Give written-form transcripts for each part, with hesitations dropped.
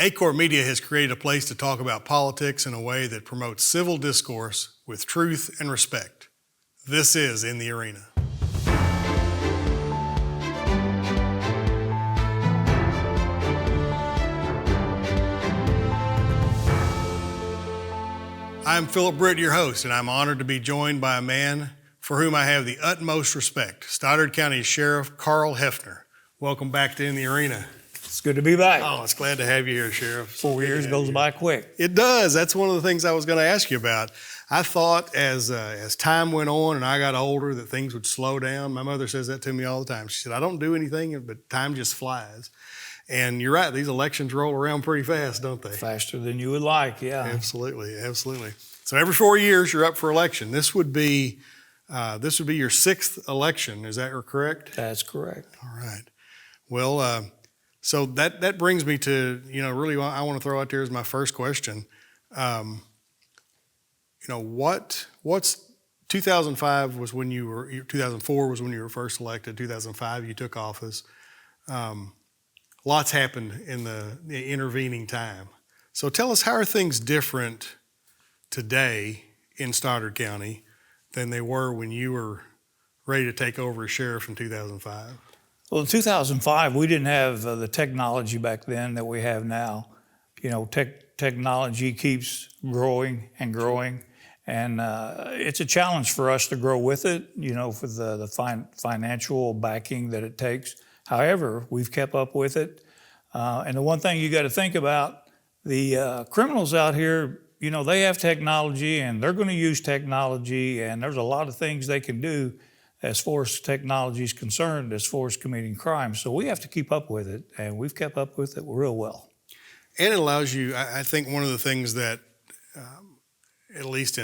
Acorn Media has created a place to talk about politics in a way that promotes civil discourse with truth and respect. This is In the Arena. I'm Phillip Britt, your host, and I'm honored to be joined by a man for whom I have the utmost respect, Stoddard County Sheriff Carl Hefner. Welcome back to In the Arena. It's good to be back. Oh, it's glad to have you here, Sheriff. 4 years goes by quick. It does. That's one of the things I was going to ask you about. I thought as time went on and I got older that things would slow down. My mother says that to me all the time. She said, I don't do anything, but time just flies. And you're right, these elections roll around pretty fast, don't they? Faster than you would like, yeah. Absolutely, absolutely. So every 4 years you're up for election. This would be your sixth election, is that correct? That's correct. All right. Well, so that brings me to, really I want to throw out there as my first question. What's 2005 was when 2004 was when you were first elected, 2005 you took office. Lots happened in the intervening time. So tell us, how are things different today in Stoddard County than they were when you were ready to take over as sheriff in 2005? Well, in 2005, we didn't have the technology back then that we have now. Technology keeps growing and growing, and it's a challenge for us to grow with it, for the financial backing that it takes. However, we've kept up with it. And the one thing you got to think about, the criminals out here, they have technology and they're going to use technology, and there's a lot of things they can do as far as technology is concerned, as far as committing crime. So we have to keep up with it, and we've kept up with it real well. And it allows you, I think one of the things that, at least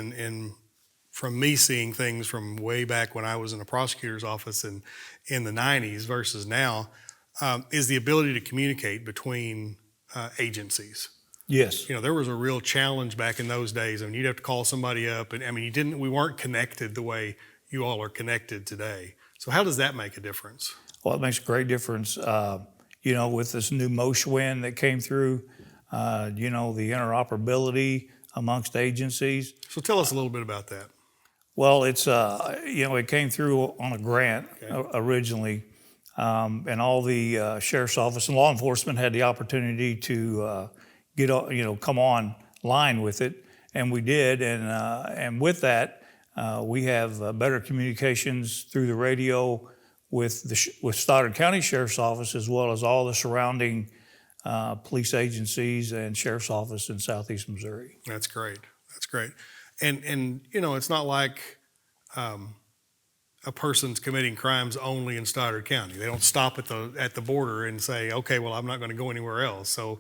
from me seeing things from way back when I was in a prosecutor's office in the 90s versus now, is the ability to communicate between agencies. Yes. There was a real challenge back in those days. You'd have to call somebody up, and we weren't connected the way you all are connected today. So how does that make a difference? Well, it makes a great difference. With this new MOSH that came through, the interoperability amongst agencies. So tell us a little bit about that. Well, it's, it came through on a grant originally, and all the sheriff's office and law enforcement had the opportunity to come online with it, and we did, and with that, we have better communications through the radio with Stoddard County Sheriff's Office, as well as all the surrounding police agencies and Sheriff's Office in Southeast Missouri. That's great. That's great. And it's not like a person's committing crimes only in Stoddard County. They don't stop at the border and say, okay, well, I'm not going to go anywhere else. So,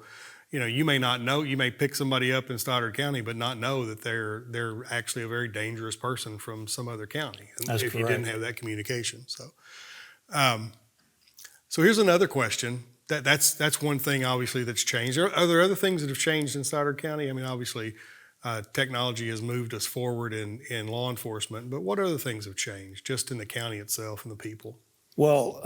you may not know, you may pick somebody up in Stoddard County, but not know that they're actually a very dangerous person from some other county. That's if correct. You didn't have that communication. So here's another question. That's one thing obviously that's changed. Are there other things that have changed in Stoddard County? Obviously technology has moved us forward in law enforcement, but what other things have changed just in the county itself and the people? Well,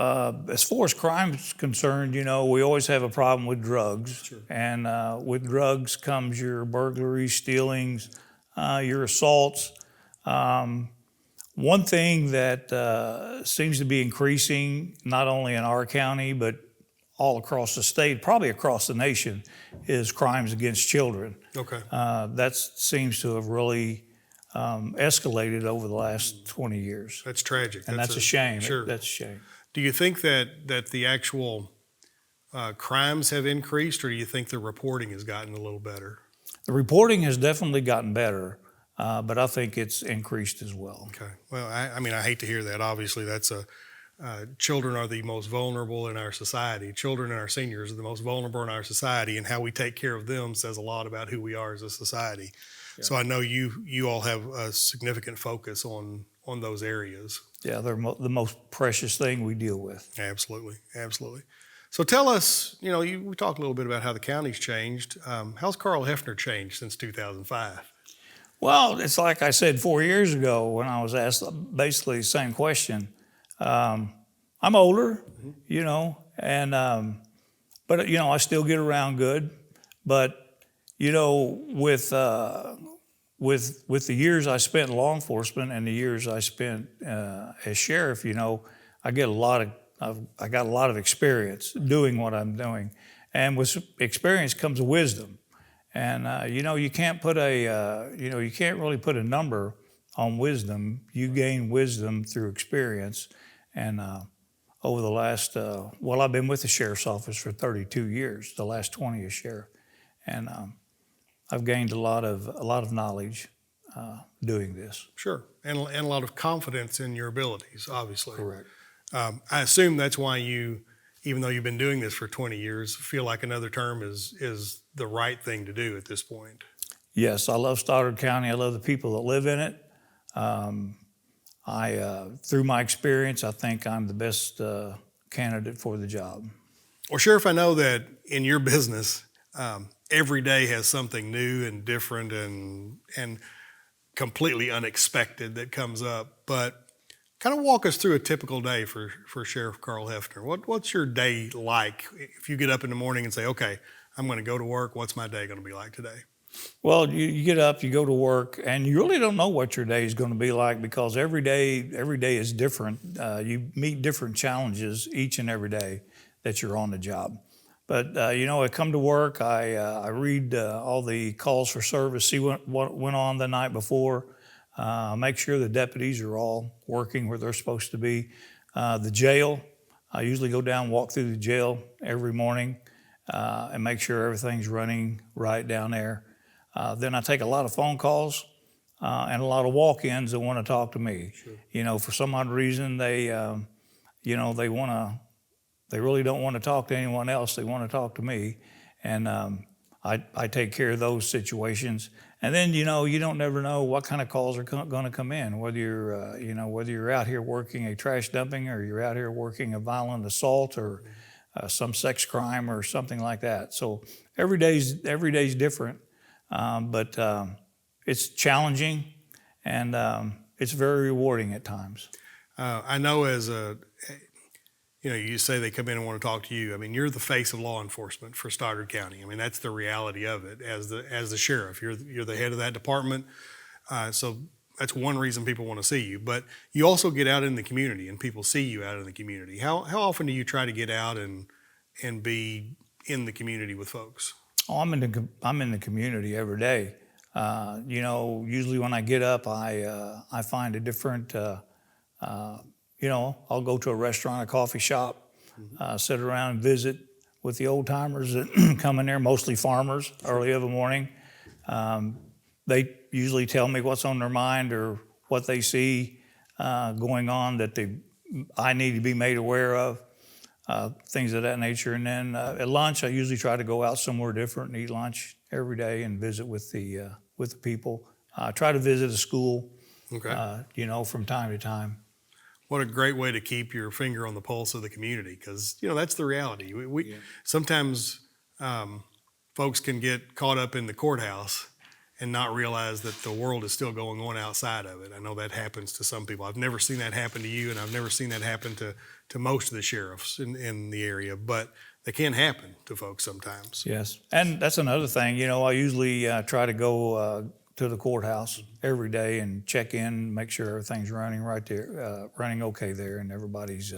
as far as crime is concerned, we always have a problem with drugs. Sure. And with drugs comes your burglaries, stealings, your assaults. One thing that seems to be increasing, not only in our county, but all across the state, probably across the nation, is crimes against children. Okay. That seems to have really escalated over the last 20 years. That's tragic. And that's a shame. Sure. That's a shame. Do you think that the actual crimes have increased, or do you think the reporting has gotten a little better? The reporting has definitely gotten better, but I think it's increased as well. Okay. Well, I hate to hear that. Obviously, that's children are the most vulnerable in our society. Children and our seniors are the most vulnerable in our society, and how we take care of them says a lot about who we are as a society. Yeah. So I know you all have a significant focus on those areas. Yeah, they're the most precious thing we deal with. Absolutely, absolutely. So tell us, we talked a little bit about how the county's changed. How's Carl Hefner changed since 2005? Well, it's like I said 4 years ago when I was asked basically the same question. I'm older, but I still get around good. But you know, with the years I spent in law enforcement and the years I spent as sheriff, you know, I get a lot of I got a lot of experience doing what I'm doing, and with experience comes wisdom. And you know, you can't put you can't really put a number on wisdom. You gain wisdom through experience. And over the last, well, I've been with the sheriff's office for 32 years. The last 20 as sheriff, and I've gained a lot of knowledge doing this. Sure, and a lot of confidence in your abilities, obviously. Correct. I assume that's why you, even though you've been doing this for 20 years, feel like another term is the right thing to do at this point. Yes, I love Stoddard County. I love the people that live in it. Through my experience, I think I'm the best candidate for the job. Well, Sheriff, I know that in your business, every day has something new and different and completely unexpected that comes up. But kind of walk us through a typical day for Sheriff Carl Hefner. What's your day like if you get up in the morning and say, okay, I'm going to go to work. What's my day going to be like today? Well, you get up, you go to work, and you really don't know what your day is going to be like because every day is different. You meet different challenges each and every day that you're on the job. But you know, I come to work, I read all the calls for service, see what went on the night before, make sure the deputies are all working where they're supposed to be. The jail, I usually go down, walk through the jail every morning and make sure everything's running right down there. Then I take a lot of phone calls and a lot of walk-ins that want to talk to me. Sure. You know, for some odd reason, they really don't want to talk to anyone else. They want to talk to me, and I take care of those situations. And then you know, you don't never know what kind of calls are going to come in. Whether you're out here working a trash dumping, or you're out here working a violent assault, or some sex crime, or something like that. So every day's different. But it's challenging, and it's very rewarding at times. I know you say they come in and want to talk to you. I mean, you're the face of law enforcement for Stoddard County. I mean, that's the reality of it. As the sheriff, you're the head of that department. So that's one reason people want to see you. But you also get out in the community, and people see you out in the community. How often do you try to get out and be in the community with folks? Oh, I'm in the community every day. You know, usually when I get up, I find a different. You know, I'll go to a restaurant, a coffee shop, sit around and visit with the old timers that come in there, mostly farmers, early of the morning. They usually tell me what's on their mind or what they see going on that I need to be made aware of. Things of that nature. And then at lunch, I usually try to go out somewhere different and eat lunch every day and visit with the people. I try to visit a school, you know, from time to time. What a great way to keep your finger on the pulse of the community, because you know that's the reality. We sometimes folks can get caught up in the courthouse and not realize that the world is still going on outside of it. I know that happens to some people. I've never seen that happen to you, and I've never seen that happen to most of the sheriffs in the area, but they can happen to folks sometimes. Yes, and that's another thing. You know, I usually try to go to the courthouse every day and check in, make sure everything's running right there, running okay there, and everybody's,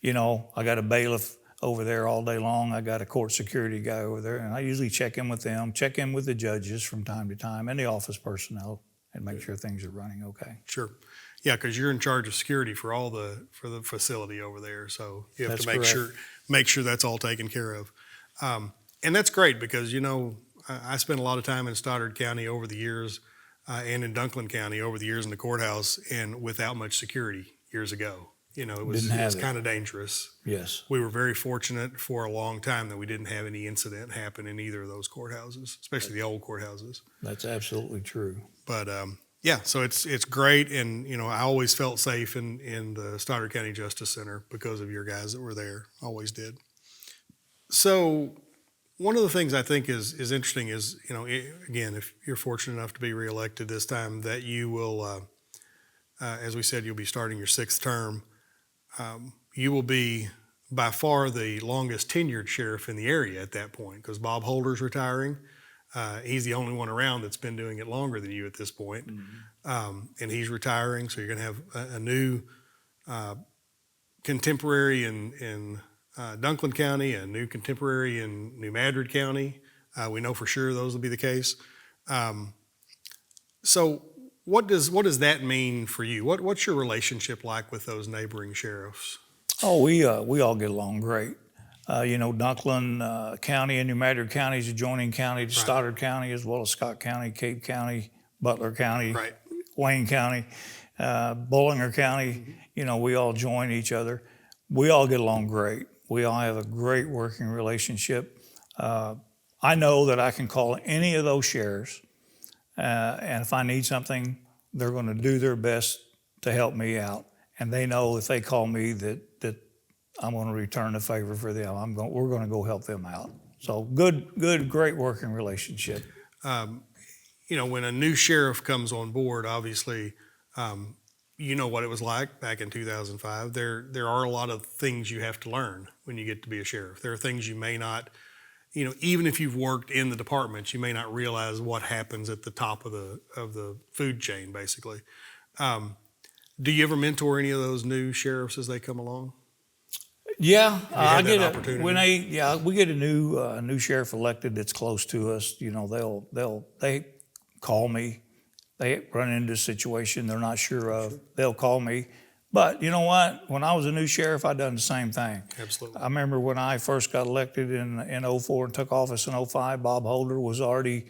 you know, I got a bailiff over there all day long. I got a court security guy over there, and I usually check in with them, check in with the judges from time to time, and the office personnel, and make sure things are running okay. Sure. Yeah, because you're in charge of security for the facility over there, so you have That's to make sure that's all taken care of. And that's great because, you know, I spent a lot of time in Stoddard County over the years and in Dunklin County over the years in the courthouse, and without much security years ago. You know, it was kind of dangerous. Yes. We were very fortunate for a long time that we didn't have any incident happen in either of those courthouses, especially the old courthouses. That's absolutely true. But yeah, so it's great, and you know, I always felt safe in the Stoddard County Justice Center because of your guys that were there. Always did. So one of the things I think is interesting is, you know, again, if you're fortunate enough to be reelected this time, that you will, as we said, you'll be starting your 6th term. You will be by far the longest tenured sheriff in the area at that point, because Bob Holder's retiring. He's the only one around that's been doing it longer than you at this point. And he's retiring, so you're going to have a new contemporary in Dunklin County, a new contemporary in New Madrid County. We know for sure those will be the case. So what does that mean for you? What's your relationship like with those neighboring sheriffs? Oh, we all get along great. Dunklin County and New Madrid County is adjoining county to Stoddard County, as well as Scott County, Cape County, Butler County, Wayne County, Bollinger County. We all join each other. We all get along great. We all have a great working relationship. I know that I can call any of those sheriffs, and if I need something, they're going to do their best to help me out. And they know if they call me that I'm going to return the favor for them. We're going to go help them out. So great working relationship. When a new sheriff comes on board, obviously, you know what it was like back in 2005. There are a lot of things you have to learn when you get to be a sheriff. There are things you may not, even if you've worked in the department, you may not realize what happens at the top of the food chain, basically. Do you ever mentor any of those new sheriffs as they come along? Yeah, I get opportunity. We get a new sheriff elected that's close to us. They call me. They run into a situation they're not sure of. They'll call me. But you know what? When I was a new sheriff, I done the same thing. Absolutely. I remember when I first got elected in 04 and took office in 05, Bob Holder was already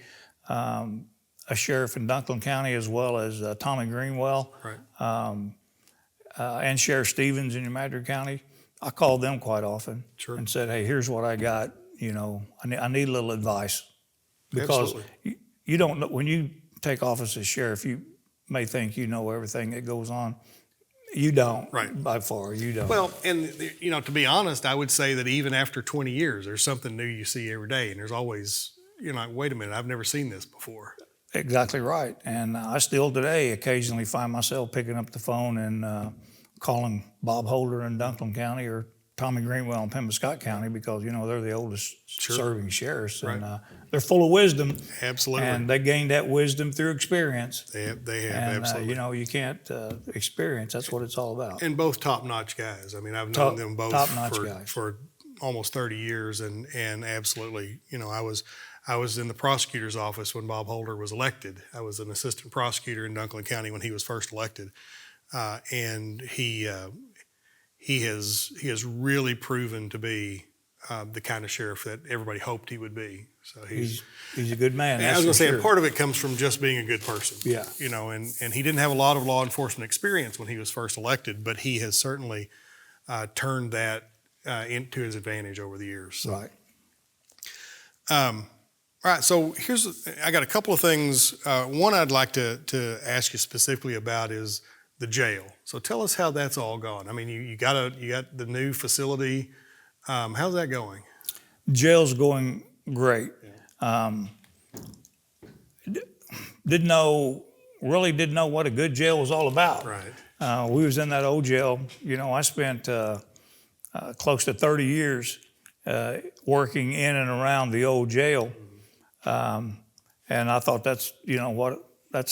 a sheriff in Dunklin County, as well as Tommy Greenwell, and Sheriff Stevens in New Madrid County. I called them quite often and said, "Hey, here's what I got. I need a little advice." Because you don't know, when you take office as sheriff, you may think you know everything that goes on. You don't. By far, you don't. Well, and to be honest, I would say that even after 20 years, there's something new you see every day, and there's always, like, wait a minute, I've never seen this before. Exactly right. And I still today occasionally find myself picking up the phone and calling Bob Holder in Dunklin County or Tommy Greenwell in Pembina County, because they're the oldest serving sheriffs, and they're full of wisdom. Absolutely. And they gained that wisdom through experience. They have and, absolutely. You can't experience. That's what it's all about. And both top-notch guys. I mean, I've known them both for almost 30 years, and absolutely, I was in the prosecutor's office when Bob Holder was elected. I was an assistant prosecutor in Dunklin County when he was first elected, and he has really proven to be the kind of sheriff that everybody hoped he would be. So he's a good man. I was going to say, and part of it comes from just being a good person. Yeah. And he didn't have a lot of law enforcement experience when he was first elected, but he has certainly turned that into his advantage over the years. So. Right. All right, so I got a couple of things. One I'd like to ask you specifically about is the jail. So tell us how that's all gone. I mean, you got the new facility. How's that going? Jail's going great. Yeah. Didn't know what a good jail was all about. Right. We was in that old jail. I spent close to 30 years working in and around the old jail. And I thought that's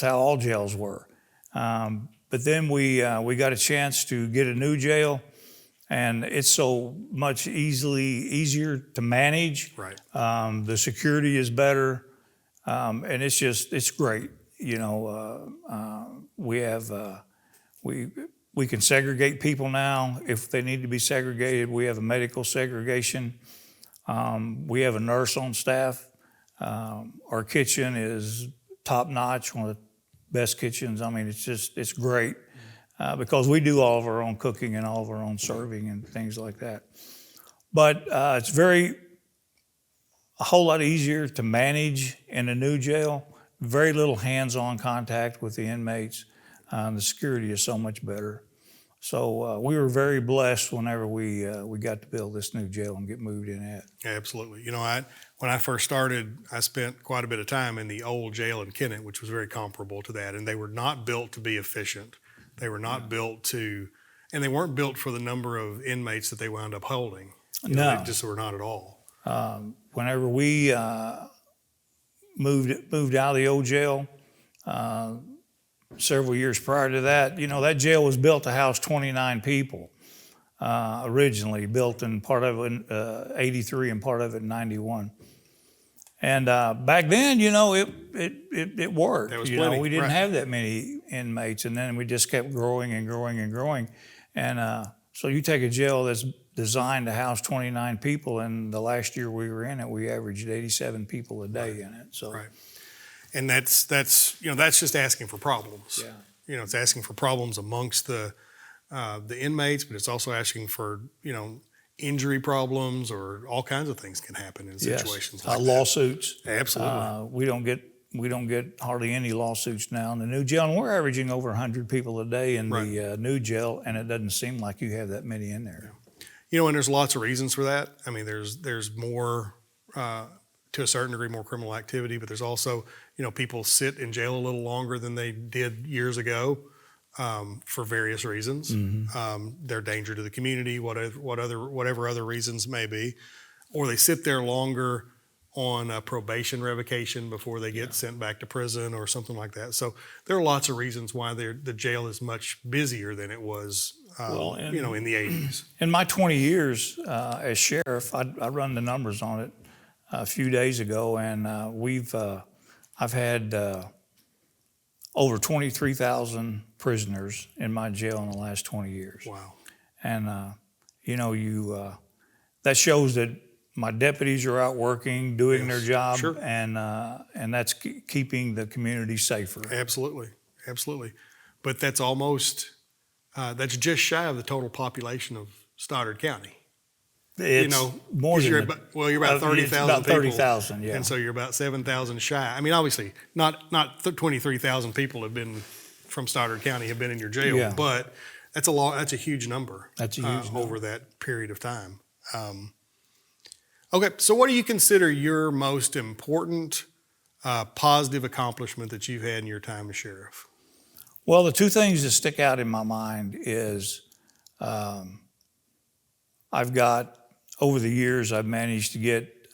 how all jails were. But then we got a chance to get a new jail, and it's so much easier to manage. Right. The security is better, and it's great. We can segregate people now if they need to be segregated. We have a medical segregation. We have a nurse on staff. Our kitchen is top notch, one of the best kitchens. I mean, it's great because we do all of our own cooking and all of our own serving and things like that. But it's a whole lot easier to manage in a new jail. Very little hands-on contact with the inmates. The security is so much better. So we were very blessed whenever we got to build this new jail and get moved in at. Absolutely. When I first started, I spent quite a bit of time in the old jail in Kennett, which was very comparable to that. And they were not built to be efficient. They were not built to And they weren't built for the number of inmates that they wound up holding. No. They just were not at all. Whenever we moved out of the old jail, several years prior to that, that jail was built to house 29 people. Originally built, in part of it 83 and part of it 91. And back then, it worked. That was plenty. We didn't Right. have that many inmates, and then we just kept growing and growing and growing. And so you take a jail that's designed to house 29 people, and the last year we were in it, we averaged 87 people a day in it. So, Right. And that's just asking for problems. Yeah. It's asking for problems amongst the inmates, but it's also asking for injury problems, or all kinds of things can happen in situations like that. Lawsuits. Absolutely. We don't get hardly any lawsuits now in the new jail, and we're averaging over 100 people a day in the new jail, and it doesn't seem like you have that many in there. And there's lots of reasons for that. I mean, there's more, to a certain degree, more criminal activity, but there's also, people sit in jail a little longer than they did years ago, for various reasons. They're a danger to the community, whatever other reasons may be, or they sit there longer on a probation revocation before they get sent back to prison or something like that. So there are lots of reasons why the jail is much busier than it was, in the 80s. In my 20 years as sheriff, I run the numbers on it a few days ago, and I've had over 23,000 prisoners in my jail in the last 20 years. Wow. And that shows that my deputies are out working, doing their job, Sure. and that's keeping the community safer. Absolutely. But that's almost, that's just shy of the total population of Stoddard County. It's more 'cause than you're about 30,000 about people. 30,000, yeah. And so you're about 7,000 shy. I mean, obviously, not 23,000 people from Stoddard County have been in your jail, Yeah. but that's a huge number. That's a huge number. Over that period of time. Okay, so what do you consider your most important positive accomplishment that you've had in your time as sheriff? Well, the two things that stick out in my mind is over the years, I've managed to get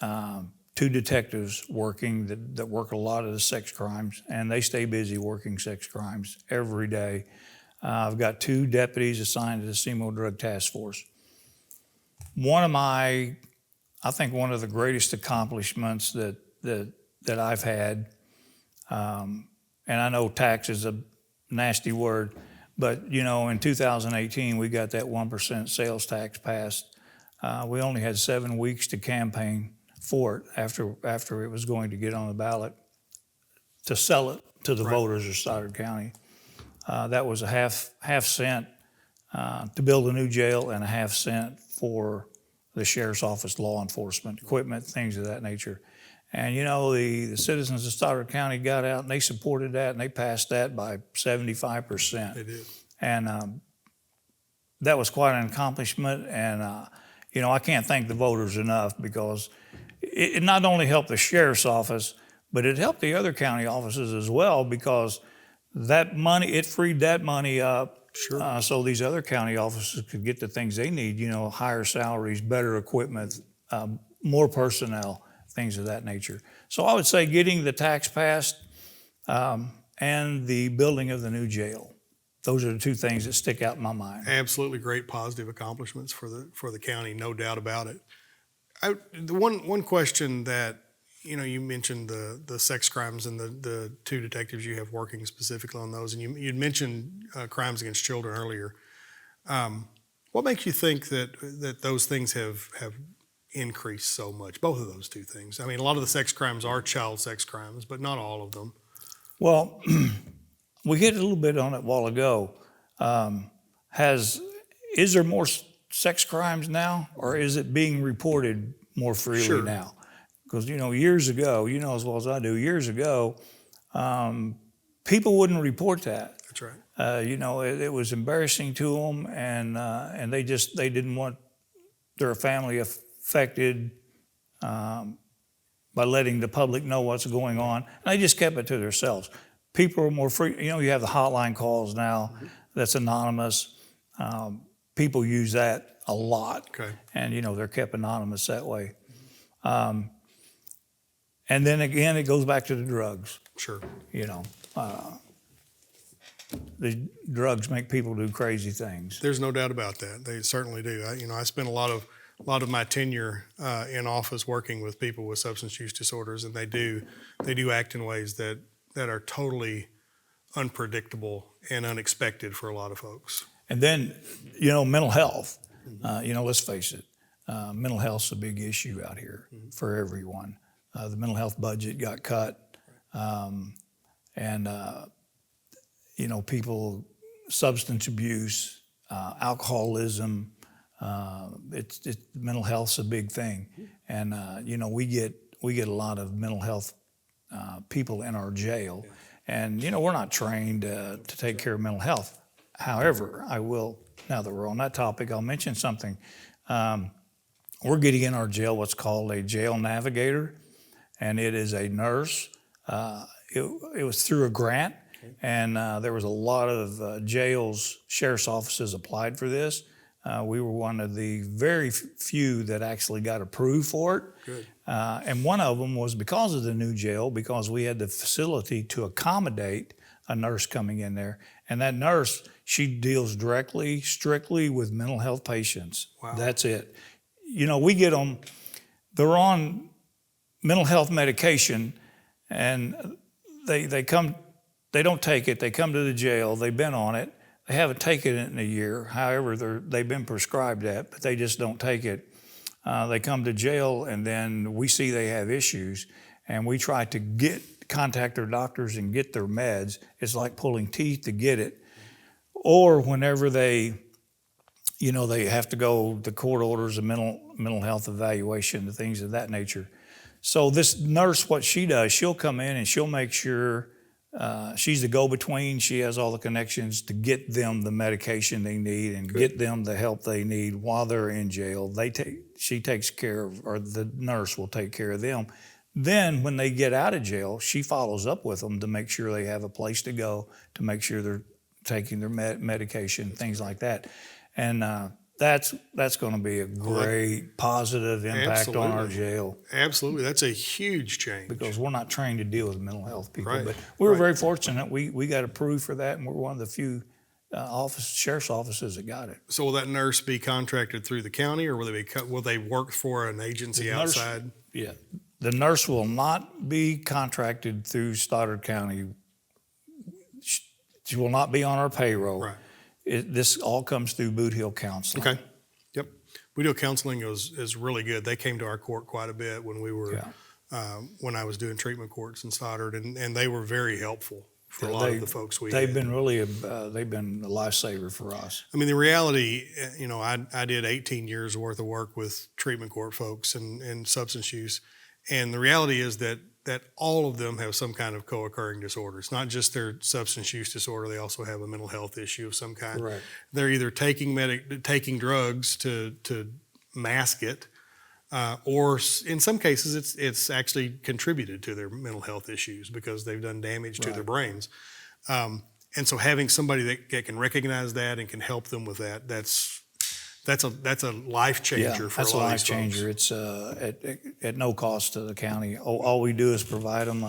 2 detectives working that work a lot of the sex crimes, and they stay busy working sex crimes every day. I've got 2 deputies assigned to the SEMO Drug Task Force. I think one of the greatest accomplishments that I've had, and I know tax is a nasty word, but in 2018 we got that 1% sales tax passed. We only had 7 weeks to campaign for it after it was going to get on the ballot to sell it to the voters of Stoddard County. That was a half cent to build a new jail, and a half cent for the sheriff's office, law enforcement, equipment, things of that nature. And the citizens of Stoddard County got out and they supported that, and they passed that by 75%. They did. And that was quite an accomplishment. And I can't thank the voters enough, because it not only helped the sheriff's office, but it helped the other county offices as well, because it freed that money up. Sure. So these other county offices could get the things they need, higher salaries, better equipment, more personnel, things of that nature. So I would say getting the tax passed and the building of the new jail. Those are the 2 things that stick out in my mind. Absolutely great positive accomplishments for the county, no doubt about it. The one question that, you mentioned the sex crimes and the 2 detectives you have working specifically on those, and you'd mentioned crimes against children earlier. What makes you think that those things have increased so much, both of those 2 things? I mean, a lot of the sex crimes are child sex crimes, but not all of them. Well, we hit a little bit on it a while ago. Is there more sex crimes now, or is it being reported more freely now? Because, years ago, as well as I do, years ago, people wouldn't report that. That's right. It was embarrassing to them, and they didn't want their family affected by letting the public know what's going on. And they just kept it to themselves. People are more free. You have the hotline calls now that's anonymous. People use that a lot. Okay. And, they're kept anonymous that way. And then again, it goes back to the drugs. Sure. The drugs make people do crazy things. There's no doubt about that. They certainly do. I spent a lot of my tenure in office working with people with substance use disorders, and they do act in ways that are totally unpredictable and unexpected for a lot of folks. And then, mental health. Let's face it, mental health's a big issue out here for everyone. The mental health budget got cut, and people, substance abuse, alcoholism. Mental health's a big thing, and we get a lot of mental health people in our jail, and we're not trained to take care of mental health. However, I will, now that we're on that topic, I'll mention something. We're getting in our jail what's called a jail navigator, and it is a nurse. It was through a grant, and there was a lot of jails, sheriff's offices applied for this. We were one of the very few that actually got approved for it. Good. And one of them was because of the new jail, because we had the facility to accommodate a nurse coming in there. And that nurse, she deals strictly with mental health patients. Wow. That's it. We get them, they're on mental health medication, and they come, they don't take it, they come to the jail, they've been on it, they haven't taken it in a year. However, they've been prescribed that, but they just don't take it. They come to jail, and then we see they have issues, and we try to contact their doctors and get their meds. It's like pulling teeth to get it. Or whenever they have to go, the court orders a mental health evaluation, the things of that nature. So this nurse, what she does, she'll come in and she'll make sure she's the go-between. She has all the connections to get them the medication they need and get them the help they need while they're in jail. She takes care of, or the nurse will take care of them. Then when they get out of jail, she follows up with them to make sure they have a place to go, to make sure they're taking their medication, things like that. And that's going to be a great positive impact on our jail. Absolutely. That's a huge change. Because we're not trained to deal with mental health people. Right. But we were very fortunate. We got approved for that, and we're one of the few sheriff's offices that got it. So will that nurse be contracted through the county, or will they work for an agency outside? Yeah. The nurse will not be contracted through Stoddard County. She will not be on our payroll. Right. This all comes through Boot Hill Counseling. Okay. Yep. Boot Hill Counseling is really good. They came to our court quite a bit when we were when I was doing treatment courts in Stoddard, and they were very helpful for a lot of the folks we they've had. been really they've been a lifesaver for us. I mean, the reality, I did 18 years worth of work with treatment court folks and substance use, and the reality is that all of them have some kind of co-occurring disorder. It's not just their substance use disorder; they also have a mental health issue of some kind. Right. They're either taking drugs to mask it, or in some cases, it's actually contributed to their mental health issues because they've done damage to their brains. And so, having somebody that can recognize that and can help them with that, that's a life changer for a lot of these folks. That's a life changer. It's at no cost to the county. All we do is provide them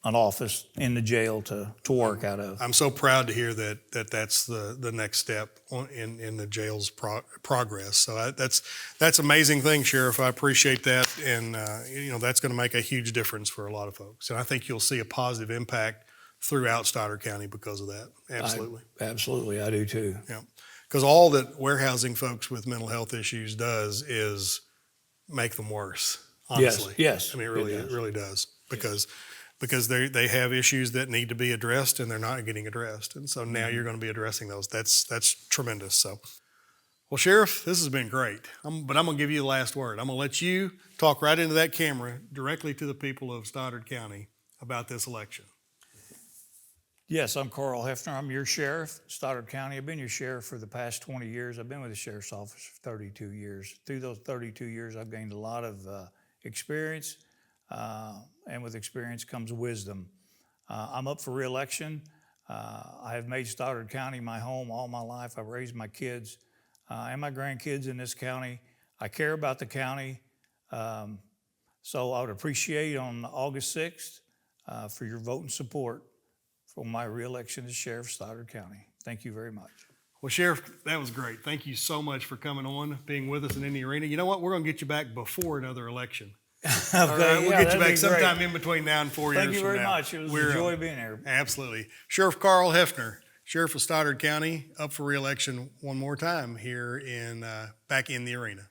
an office in the jail to work out of. I'm so proud to hear that's the next step in the jail's progress. So that's an amazing thing, Sheriff. I appreciate that, and that's going to make a huge difference for a lot of folks. And I think you'll see a positive impact throughout Stoddard County because of that. Absolutely. Absolutely, I do too. Yeah. Because all that warehousing folks with mental health issues does is make them worse, honestly. Yes. I mean, it really does. Because they have issues that need to be addressed and they're not getting addressed. And so now you're going to be addressing those. That's tremendous. So, well, Sheriff, this has been great. But I'm going to give you the last word. I'm going to let you talk right into that camera directly to the people of Stoddard County about this election. Yes, I'm Carl Hefner. I'm your sheriff, Stoddard County. I've been your sheriff for the past 20 years. I've been with the sheriff's office for 32 years. Through those 32 years, I've gained a lot of experience, and with experience comes wisdom. I'm up for re-election. I have made Stoddard County my home all my life. I've raised my kids and my grandkids in this county. I care about the county. So I would appreciate on August 6th for your vote and support for my reelection as Sheriff of Stoddard County. Thank you very much. Well, Sheriff, that was great. Thank you so much for coming on, being with us and in the arena. You know what? We're going to get you back before another election. Okay, All right, we'll get you back sometime great. in between now and 4 years Thank you from very now. much. It was a joy being here. Absolutely. Sheriff Carl Hefner, Sheriff of Stoddard County, up for reelection one more time here back in the arena.